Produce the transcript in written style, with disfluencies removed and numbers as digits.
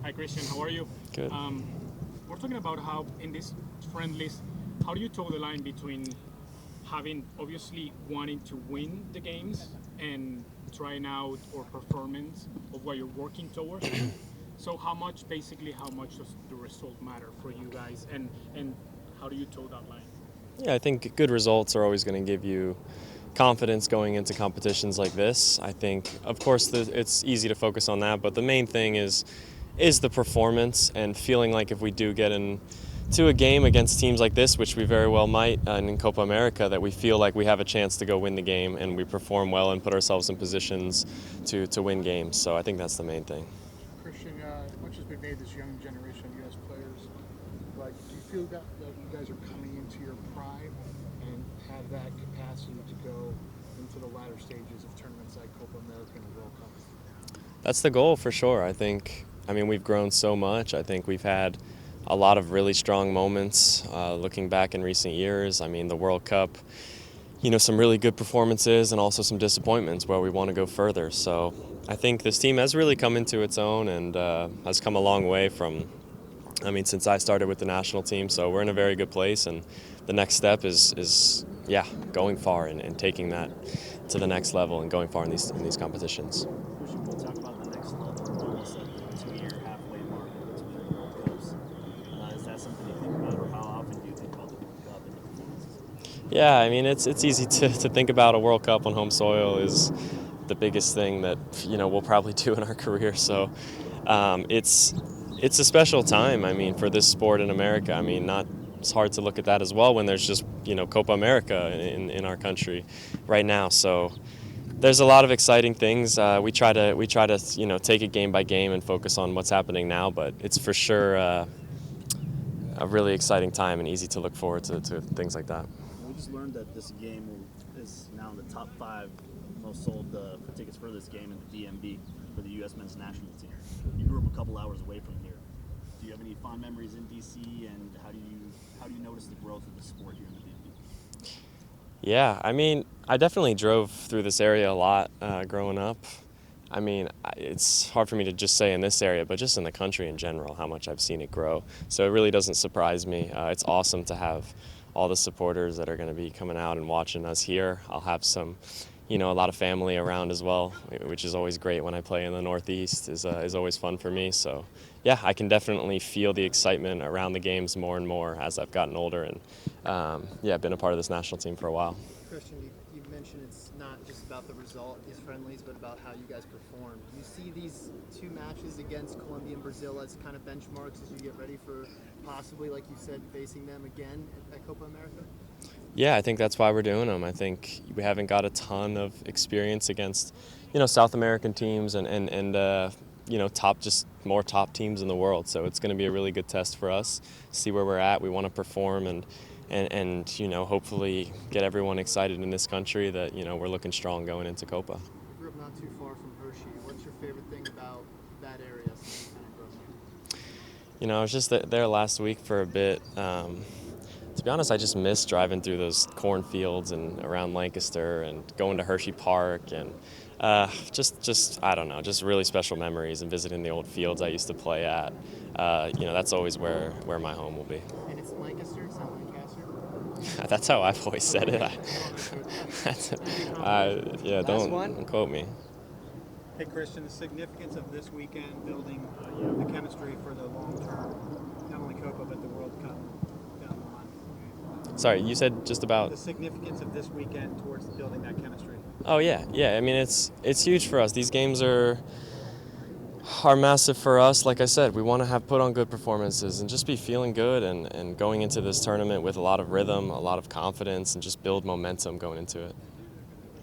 Hi, Christian. How are you? Good. We're talking about how in these friendlies, how do you toe the line between having obviously wanting to win the games and trying out or performance of what you're working towards? So how much does the result matter for you guys, and how do you toe that line? Yeah, I think good results are always going to give you confidence going into competitions like this. I think, of course, it's easy to focus on that, but the main thing is the performance and feeling like if we do get into a game against teams like this, which we very well might in Copa America, that we feel like we have a chance to go win the game and we perform well and put ourselves in positions to win games. So I think that's the main thing. Christian, much as we made this young generation of U.S. players, like, do you feel that you guys are coming into your prime and have that capacity to go into the latter stages of tournaments like Copa America and the World Cup? That's the goal for sure. I mean, we've grown so much. I think we've had a lot of really strong moments looking back in recent years. I mean, the World Cup, some really good performances and also some disappointments where we want to go further. So I think this team has really come into its own and has come a long way since I started with the national team. So we're in a very good place, and the next step is going far and taking that to the next level and going far in these competitions. Christian, we'll talk about the next level. We're almost at the 2-year halfway mark between World Cups. Is that something you think about, or how often do you think about the World Cup and the performances? Yeah, I mean, it's easy to think about a World Cup on home soil is the biggest thing that we'll probably do in our career. So it's a special time. I mean, for this sport in America. I mean, it's hard to look at that as well when there's just Copa America in our country right now. So there's a lot of exciting things. We try to take it game by game and focus on what's happening now. But it's for sure a really exciting time and easy to look forward to things like that. We just learned that this game is now in the top 5 most sold for tickets for this game in the DMV for the U.S. men's national team. You grew up a couple hours away from here. Do you have any fond memories in D.C. and how do you notice the growth of the sport here in the DMV? Yeah, I mean, I definitely drove through this area a lot growing up. I mean, it's hard for me to just say in this area, but just in the country in general, how much I've seen it grow. So it really doesn't surprise me. It's awesome to have all the supporters that are going to be coming out and watching us here. I'll have a lot of family around as well, which is always great when I play in the Northeast. is always fun for me. So, yeah, I can definitely feel the excitement around the games more and more as I've gotten older, and I've been a part of this national team for a while. Christian, you mentioned it's not just about the result of these friendlies, but about how you guys perform. Do you see these 2 matches against Colombia and Brazil as kind of benchmarks as you get ready for possibly, like you said, facing them again at Copa America? Yeah, I think that's why we're doing them. I think we haven't got a ton of experience against, South American teams and more top teams in the world. So it's going to be a really good test for us. See where we're at. We want to perform and hopefully get everyone excited in this country that we're looking strong going into Copa. You grew up not too far from Hershey. What's your favorite thing about that area since you kind of grew up? I was just there last week for a bit. To be honest, I just miss driving through those cornfields and around Lancaster and going to Hershey Park and just I don't know, just really special memories and visiting the old fields I used to play at. That's always where my home will be. And it's Lancaster, it's not Lancaster? That's how I've always said it. Don't quote me. Hey, Christian, the significance of this weekend building the chemistry for the long term, not only Copa but the World Cup down the line. Sorry, you said just about The significance of this weekend towards building that chemistry. Oh yeah. I mean, it's huge for us. These games are massive for us. Like I said, we want to put on good performances and just be feeling good and going into this tournament with a lot of rhythm, a lot of confidence, and just build momentum going into it.